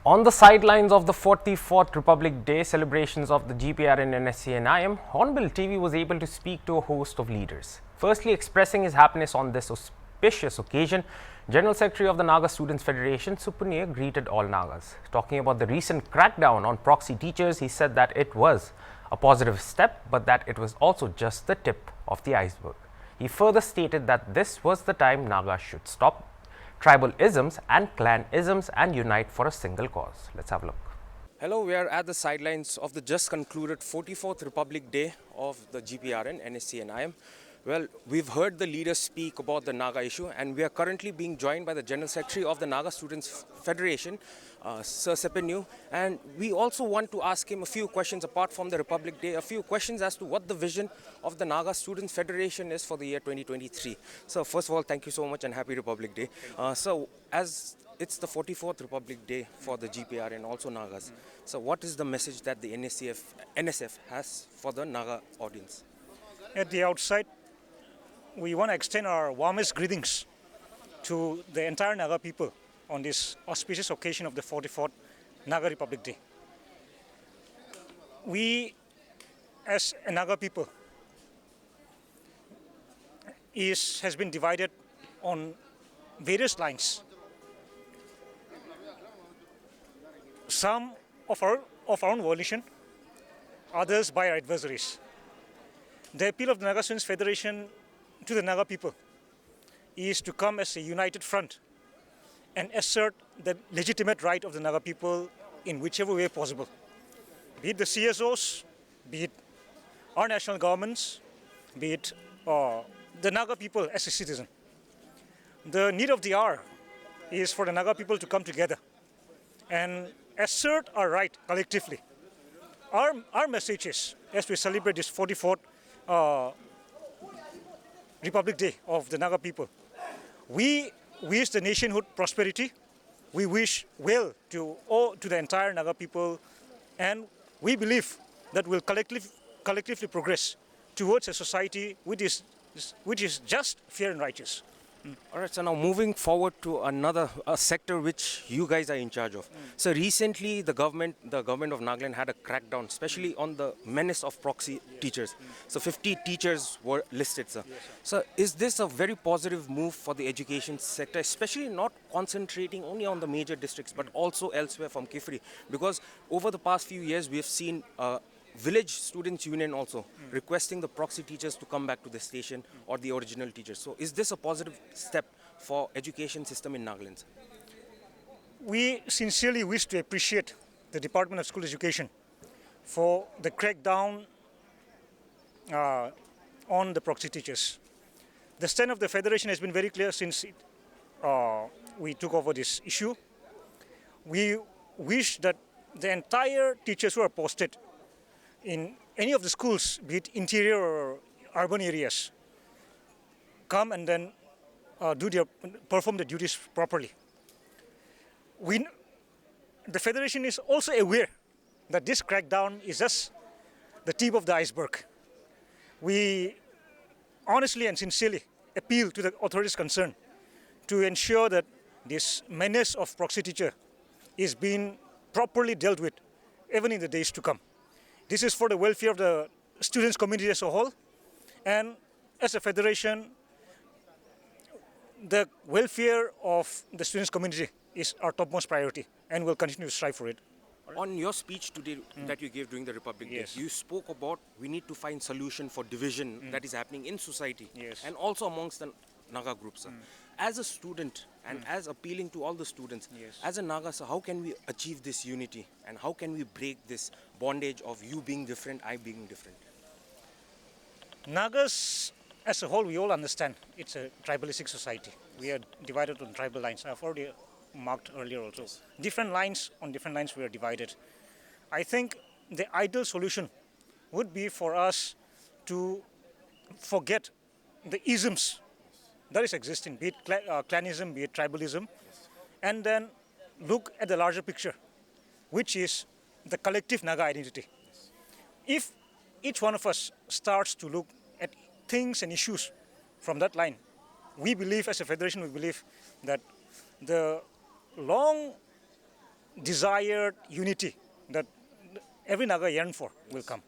On the sidelines of the 44th Republic Day celebrations of the GPRN and NSCN, Hornbill TV was able to speak to a host of leaders. Firstly, expressing his happiness on this auspicious occasion, General Secretary of the Naga Students Federation, Supunir, greeted all Nagas. Talking about the recent crackdown on proxy teachers, he said that it was a positive step, but that it was also just the tip of the iceberg. He further stated that this was the time Naga should stop tribal-isms and clan-isms and unite for a single cause. Let's have a look. Hello, we are at the sidelines of the just concluded 44th Republic Day of the GPRN, NSCN. Well, we've heard the leaders speak about the Naga issue, and we are currently being joined by the General Secretary of the Naga Students Federation, Sir Sepenu, and we also want to ask him a few questions apart from the Republic Day, a few questions as to what the vision of the Naga Students Federation is for the year 2023. So first of all, thank you so much and happy Republic Day. So as it's the 44th Republic Day for the GPR and also Nagas, so what is the message that the NSF has for the Naga audience? At the outside, we want to extend our warmest greetings to the entire Naga people on this auspicious occasion of the 44th Naga Republic Day. We, as a Naga people, has been divided on various lines. Some of our own volition, others by our adversaries. The appeal of the Naga Students Federation to the Naga people is to come as a united front and assert the legitimate right of the Naga people in whichever way possible. Be it the CSOs, be it our national governments, be it the Naga people as a citizen. The need of the hour is for the Naga people to come together and assert our right collectively. Our message is, as we celebrate this 44th Republic Day of the Naga people, we wish the nationhood prosperity. We wish well to the entire Naga people, and we believe that we'll collectively progress towards a society which is just, fair, and righteous. All right, so now moving forward to another sector which you guys are in charge of. So recently the government of Nagaland had a crackdown, especially on the menace of proxy teachers. So 50 teachers were listed, sir. Yes, sir. So is this a very positive move for the education sector, especially not concentrating only on the major districts, but also elsewhere from Kifri? Because over the past few years, we have seen Village Students Union also requesting the proxy teachers to come back to the station or the original teachers. So is this a positive step for education system in Nagaland? We sincerely wish to appreciate the Department of School Education for the crackdown on the proxy teachers. The stand of the Federation has been very clear since we took over this issue. We wish that the entire teachers who are posted in any of the schools, be it interior or urban areas, come and then perform the duties properly. The Federation is also aware that this crackdown is just the tip of the iceberg. We honestly and sincerely appeal to the authorities concerned to ensure that this menace of proxy teacher is being properly dealt with even in the days to come. This is for the welfare of the students' community as a whole, and as a federation, the welfare of the students' community is our topmost priority, and we'll continue to strive for it. On your speech today that you gave during the Republic Day, Yes. you spoke about we need to find solution for division that is happening in society and also amongst the Naga groups. Sir. As a student and as appealing to all the students, as a Naga, sir, how can we achieve this unity and how can we break this bondage of you being different, I being different? Nagas, as a whole, we all understand it's a tribalistic society. We are divided on tribal lines. I've already marked earlier also. Different lines we are divided. I think the ideal solution would be for us to forget the isms that is existing, be it clanism, be it tribalism, and then look at the larger picture, which is the collective Naga identity. If each one of us starts to look at things and issues from that line, we believe, as a federation, we believe that the long desired unity that every Naga yearn for will come.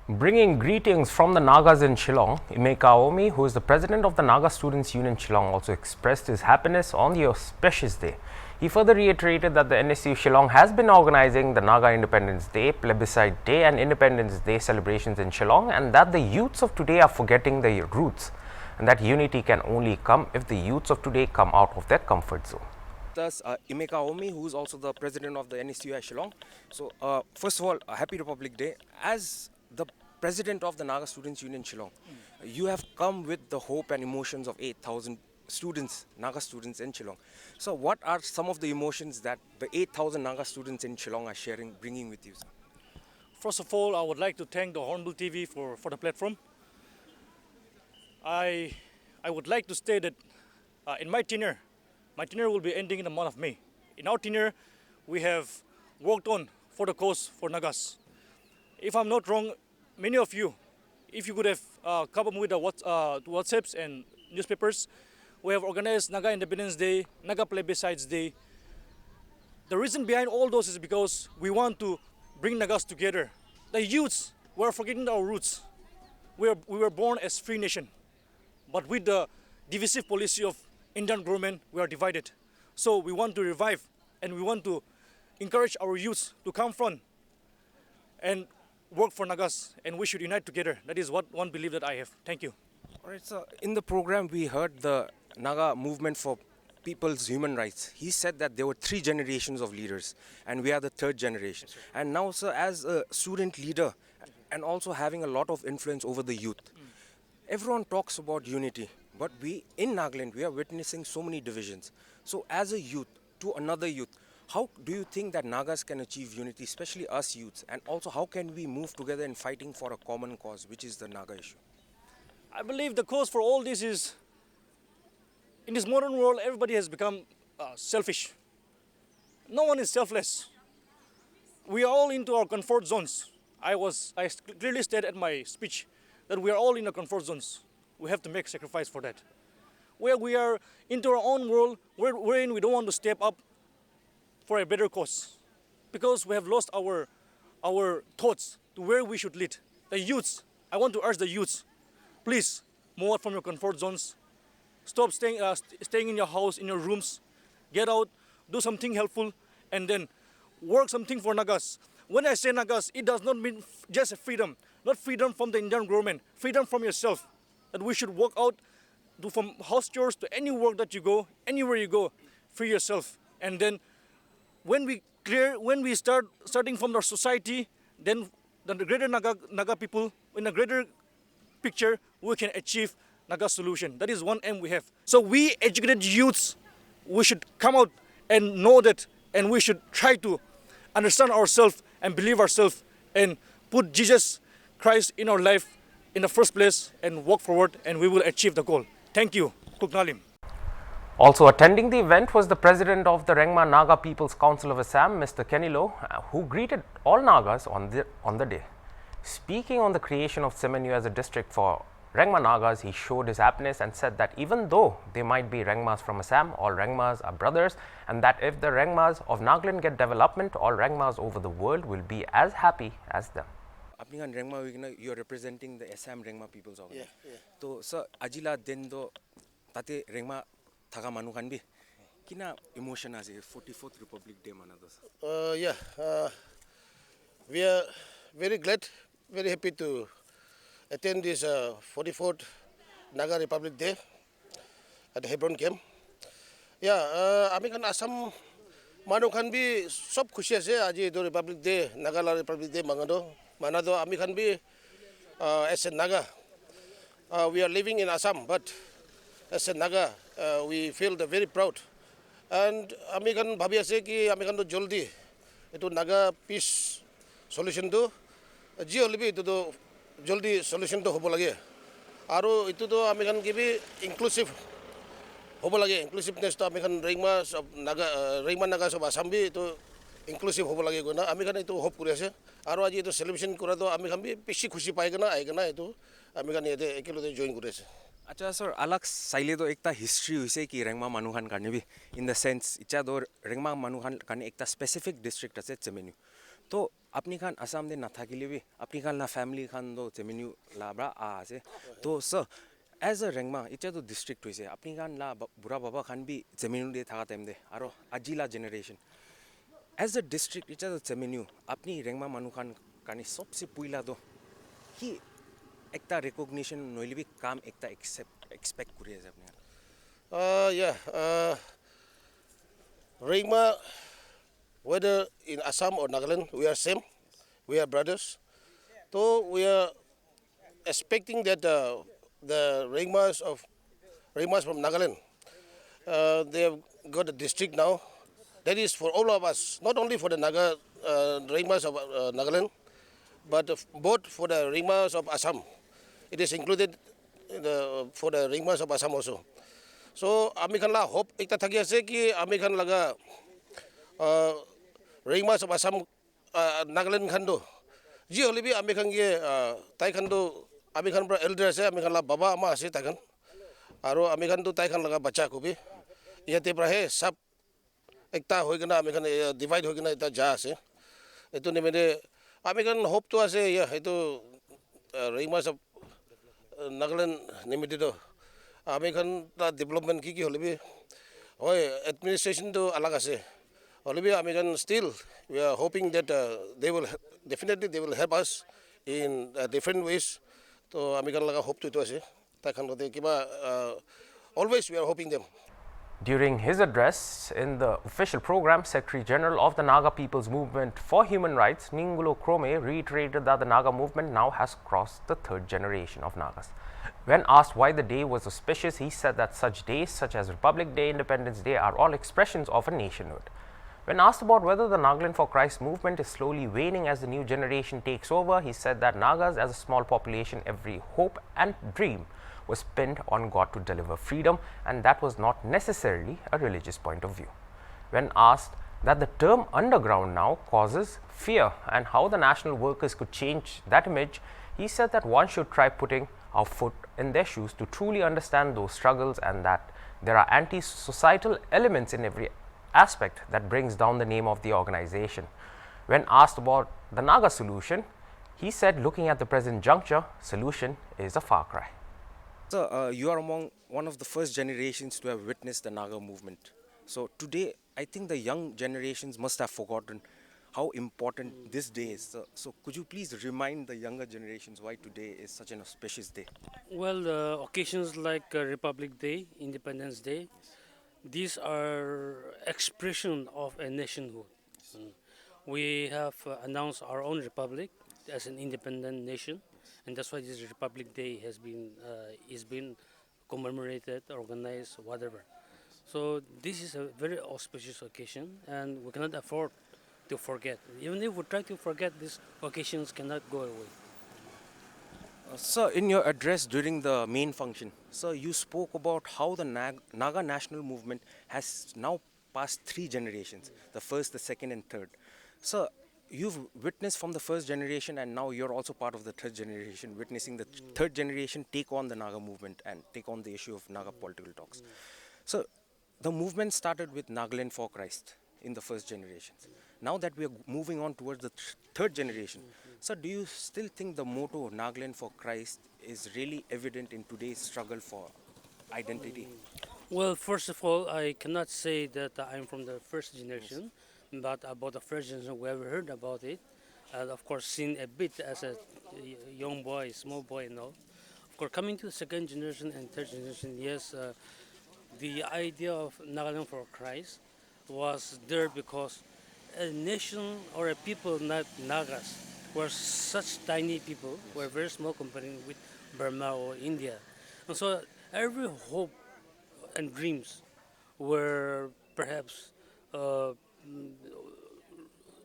Bringing greetings from the Nagas in Shillong, Imekaomi, who is the president of the Naga Students Union Shillong, also expressed his happiness on the auspicious day. He further reiterated that the NSCU Shillong has been organizing the Naga Independence Day, Plebiscite Day and Independence Day celebrations in Shillong, and that the youths of today are forgetting their roots, and that unity can only come if the youths of today come out of their comfort zone. Thus, Imekaomi, who is also the president of the NSCU Shillong. So, first of all, Happy Republic Day. As the president of the Naga Students Union Shillong, you have come with the hope and emotions of 8,000 students, Naga students in Shillong. So what are some of the emotions that the 8,000 Naga students in Shillong are sharing, bringing with you, sir? First of all, I would like to thank the Hornbill TV for the platform. I would like to state that in my tenure will be ending in the month of May. In our tenure, we have worked on for the cause for Nagas. If I'm not wrong, many of you, if you could have come up with the WhatsApps and newspapers, we have organized Naga Independence Day, Naga Plebiscites Day. The reason behind all those is because we want to bring Nagas together. The youths, we are forgetting our roots. We were born as free nation, but with the divisive policy of Indian government, we are divided. So we want to revive and we want to encourage our youths to come front and work for Nagas, and we should unite together. That is what one belief that I have. Thank you. All right, so in the program, we heard the Naga movement for people's human rights. He said that there were 3 generations of leaders, and we are the 3rd generation. And now, sir, as a student leader, and also having a lot of influence over the youth, everyone talks about unity, but we, in Nagaland, we are witnessing so many divisions. So as a youth, to another youth, how do you think that Nagas can achieve unity, especially us youths? And also, how can we move together in fighting for a common cause, which is the Naga issue? I believe the cause for all this is, in this modern world, everybody has become selfish. No one is selfless. We are all into our comfort zones. I clearly stated at my speech that we are all in our comfort zones. We have to make sacrifice for that. Where we are into our own world, wherein we don't want to step up for a better cause, because we have lost our thoughts to where we should lead. The youths, I want to urge the youths, please move out from your comfort zones. Stop staying in your house, in your rooms. Get out, do something helpful, and then work something for Nagas. When I say Nagas, it does not mean just freedom, not freedom from the Indian government, freedom from yourself. That we should work out, do from house chores to any work that you go, anywhere you go, free yourself. And then when we starting from our society, then the greater Naga people, in a greater picture, we can achieve Naga solution. That is one aim we have. So we educated youths, we should come out and know that, and we should try to understand ourselves and believe ourselves and put Jesus Christ in our life in the first place and walk forward, and we will achieve the goal. Thank you. Kuknalim. Also attending the event was the president of the Rengma Naga People's Council of Assam, Mr. Neingulo, who greeted all Nagas on the day. Speaking on the creation of Semenyu as a district for Rengma Nagas, he showed his happiness and said that even though they might be Rengmas from Assam, all Rengmas are brothers, and that if the Rengmas of Nagaland get development, all Rengmas over the world will be as happy as them. You are representing the Assam Rengma People's Organization. So, sir, Ajila Dendo Tate Rengma Thaga Manu Kanbi. Kina emotion as a 44th Republic Day Manadas? We are very glad, very happy to attend this 44th Naga Republic Day at the Hebron camp. Ami kan Assam Manu Kanbi sob khushi ase aji do Republic Day, Nagala Republic Day manado ami Kanbi as a Naga. We are living in Assam, but as a Naga, we feel very proud. And ami kan bhabi ase ki ami kan to joldi itu Naga peace solution to ji holibi itu to joldi solution to hobo lage. Aro itu to ami kan kibi inclusive hobo lage. Inclusiveness to ami kan Rengma of Naga, Rengma Naga of Assam bi itu inclusive hobo lage gona. Ami kan itu hope kuri ase. Aro aji itu celebration kura to ami kan bi beshi khushi pai gana ai gana itu ami kan yete ekelote join kuri ase. अच्छा sir अलग साइले तो एकता history हुइसे कि रेंगमा मानुखान कारणे भी in the sense इच्छा दो रेंगमा मानुखान कारणे एकता specific district আছে চেমেনিউ तो अपनी खान असम दे नाथाकिले भी अपनी खान ला फैमिली खान दो চেমেনিউ लाब्रा आ আছে तो सर एज अ रेंगमा इच्छा तो डिस्ट्रिक्ट हुइसे अपनी खान ला बुरा बाबा खान भी চেমেনিউ दे थाका टाइम दे आरो अजिला जनरेशन एज अ डिस्ट्रिक्ट इच्छा तो চেমেনিউ अपनी रेंगमा मानुखान कारणे सबसे पहिला दो कि एकता रिकॉग्निशन नोइले भी काम एकता एक्सपेक्ट करी আছে আপনি Yeah, Ringma, whether in Assam or Nagaland, we are same. We are brothers. So we are expecting that the Ringmas from Nagaland, they have got a district now. That is for all of us, not only for the Naga Ringmas of Nagaland, but both for the Ringmas of Assam. It is included for the Ringmas of Assam also. So আমি খান লা hope একটা থাকি আছে কি আমি খান লাগা ringmas of Assam Nagaland খান দো জি হলে বি আমি খান গিয়ে তাই খান দো আমি খান পুরা এল্ডার আছে আমি খান লা বাবা আমা আছে তাই খান আৰু আমি খান দো তাই খান লাগা বাচ্চা কবি ইয়াতে পৰা হে সব একটা হৈ গনা আমি খান ডিভাইড হৈ গনা এটা যা আছে এটো নিমেনে আমি খান হোপ তো আছে এটো ringmas of Nagaland নিমিতে তো আমি খান তা ডেভেলপমেন্ট কি হলে বি হয় এডমিনিস্ট্রেশন তো আলাগ আছে হলে বি আমি খান still we are hoping that they will definitely they will help us in different ways তো আমি খান লাগা হোপ তো আছে তা খান কতে কিবা always we are hoping them. During his address in the official program, Secretary General of the Naga People's Movement for Human Rights, Neingulo Krome, reiterated that the Naga movement now has crossed the third generation of Nagas. When asked why the day was auspicious, he said that such days such as Republic Day, Independence Day are all expressions of a nationhood. When asked about whether the Nagaland for Christ movement is slowly waning as the new generation takes over, he said that Nagas, as a small population, every hope and dream was pinned on God to deliver freedom, and that was not necessarily a religious point of view. When asked that the term underground now causes fear and how the national workers could change that image, he said that one should try putting our foot in their shoes to truly understand those struggles, and that there are anti-societal elements in every aspect that brings down the name of the organization. When asked about the Naga solution, he said looking at the present juncture, solution is a far cry. So you are among one of the first generations to have witnessed the Naga movement. So today, I think the young generations must have forgotten how important this day is. So could you please remind the younger generations why today is such an auspicious day? Well, occasions like Republic Day, Independence Day, these are expression of a nationhood. We have announced our own republic as an independent nation, and that's why this Republic Day is been commemorated, organized, whatever. So this is a very auspicious occasion, and we cannot afford to forget. Even if we try to forget, these occasions cannot go away. Sir, in your address during the main function, sir, you spoke about how the Naga national movement has now passed 3 generations, the first, the second and third. Sir, you've witnessed from the first generation and now you're also part of the third generation, witnessing the third generation take on the Naga movement and take on the issue of Naga political talks. So the movement started with Nagaland for Christ in the first generation. Now that we are moving on towards the third generation, sir, do you still think the motto Nagaland for Christ is really evident in today's struggle for identity? Well, first of all, I cannot say that I'm from the first generation, but about the first generation, we have heard about it, and of course, seen a bit as a young boy, small boy, and all. Of course, coming to the second generation and third generation, yes, the idea of Nagaland for Christ was there because a nation or a people, not Nagas, were such tiny people, were very small compared with Burma or India. And so every hope and dreams were perhaps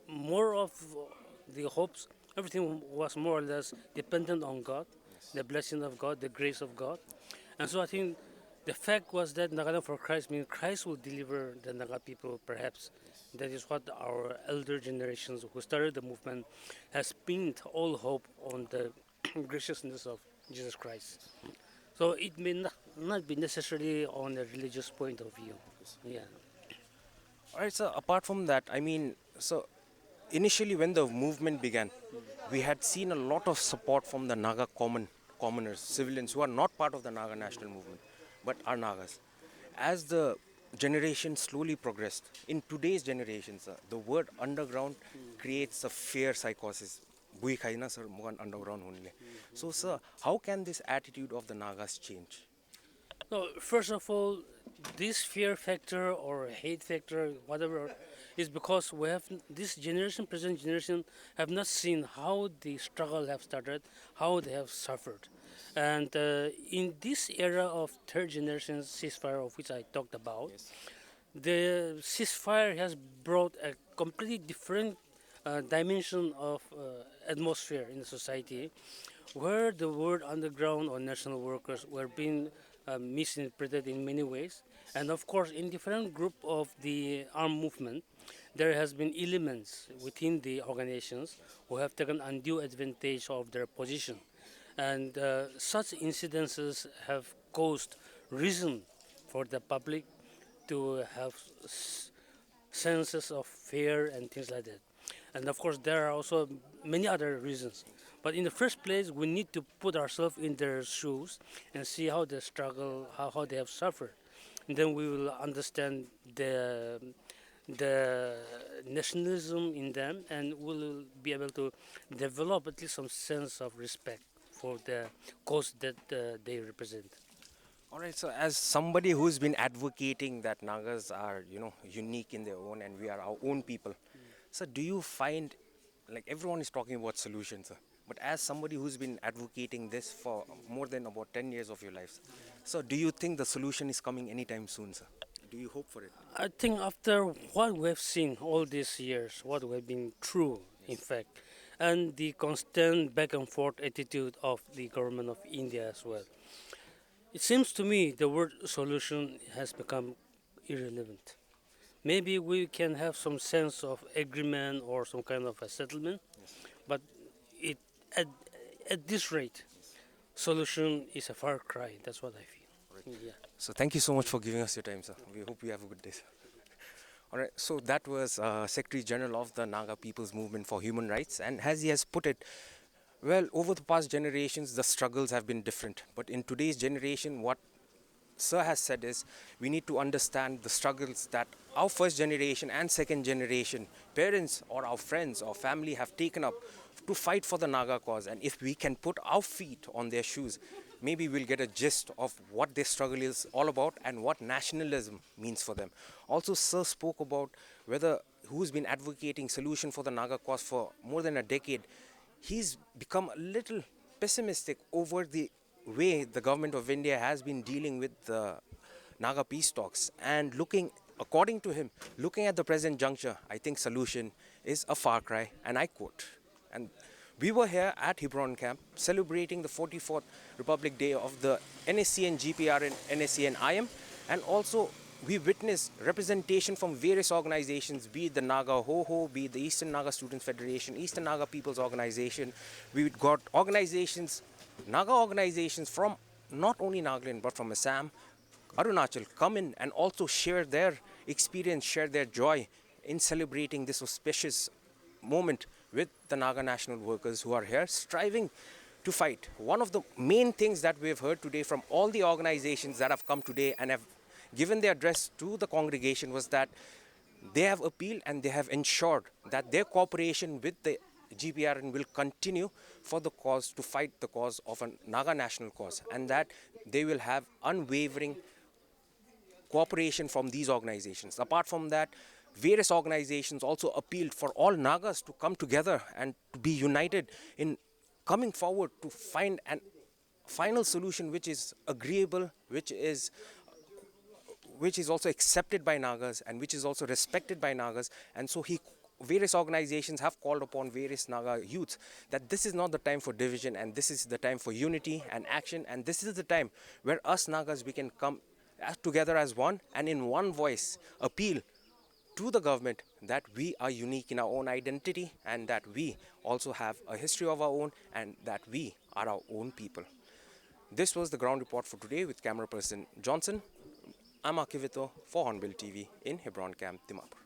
more of the hopes. Everything was more or less dependent on God, the blessing of God, the grace of God. And so I think the fact was that Nagaland for Christ means Christ will deliver the Naga people, perhaps. That is what our elder generations who started the movement has pinned all hope on the graciousness of Jesus Christ. So it may not be necessarily on a religious point of view. Yeah. All right, so apart from that, I mean, so initially when the movement began, we had seen a lot of support from the Naga commoners, civilians who are not part of the Naga national movement, but are Nagas. As the generation slowly progressed, in today's generation, sir, the word underground creates a fear psychosis. Bui khai na, sir, mugan underground hunle. So, sir, how can this attitude of the Nagas change? No, first of all, this fear factor or hate factor, whatever, is because we have this generation, present generation, have not seen how the struggle have started, how they have suffered, and in this era of third generation ceasefire, of which I talked about, the ceasefire has brought a completely different dimension of atmosphere in the society, where the word underground or national workers were being misinterpreted in many ways. And of course, in different group of the armed movement, there has been elements within the organizations who have taken undue advantage of their position. And such incidences have caused reason for the public to have senses of fear and things like that. And of course, there are also many other reasons. But in the first place, we need to put ourselves in their shoes and see how they struggle, how they have suffered. And then we will understand the nationalism in them, and we'll be able to develop at least some sense of respect for the cause that they represent. All right, so as somebody who's been advocating that Nagas are, unique in their own and we are our own people, so do you find, like everyone is talking about solutions, sir, but as somebody who's been advocating this for more than about 10 years of your life, so do you think the solution is coming anytime soon, sir? Do you hope for it? I think after what we have seen all these years, what we have been through, in fact, and the constant back and forth attitude of the government of India as well, it seems to me the word solution has become irrelevant. Maybe we can have some sense of agreement or some kind of a settlement, but it at, at this rate, solution is a far cry. That's what I feel. Yeah. So thank you so much for giving us your time, sir. We hope you have a good day, sir. All right, so that was Secretary General of the Naga People's Movement for Human Rights, and as he has put it, well, over the past generations, the struggles have been different. But in today's generation, what Sir has said is we need to understand the struggles that our first generation and second generation parents or our friends or family have taken up to fight for the Naga cause. And if we can put our feet on their shoes, maybe we'll get a gist of what their struggle is all about and what nationalism means for them. Also, Sir spoke about whether who's been advocating solution for the Naga cause for more than a decade. He's become a little pessimistic over the way the government of India has been dealing with the Naga peace talks, and according to him, looking at the present juncture, I think solution is a far cry, and I quote. And we were here at Hebron camp celebrating the 44th Republic Day of the NSCN, GPRN, NSCN IM, and also we witnessed representation from various organizations, be it the Naga Ho, be it the Eastern Naga Students Federation, Eastern Naga People's Organization. We got organizations, Naga organizations from not only Nagaland but from Assam, Arunachal come in and also share their experience, share their joy in celebrating this auspicious moment with the Naga national workers who are here striving to fight. One of the main things that we have heard today from all the organizations that have come today and have given their address to the congregation was that they have appealed and they have ensured that their cooperation with the GPRN will continue for the cause, to fight the cause of a Naga national cause, and that they will have unwavering cooperation from these organizations. Apart from that, various organizations also appealed for all Nagas to come together and to be united in coming forward to find a final solution which is agreeable, which is also accepted by Nagas and which is also respected by Nagas. And so various organizations have called upon various Naga youths that this is not the time for division and this is the time for unity and action, and this is the time where us Nagas, we can come together as one and in one voice appeal to the government that we are unique in our own identity and that we also have a history of our own and that we are our own people. This was the ground report for today with camera person Johnson. I'm Akivito for Hornbill TV in Hebron Camp, Dimapur.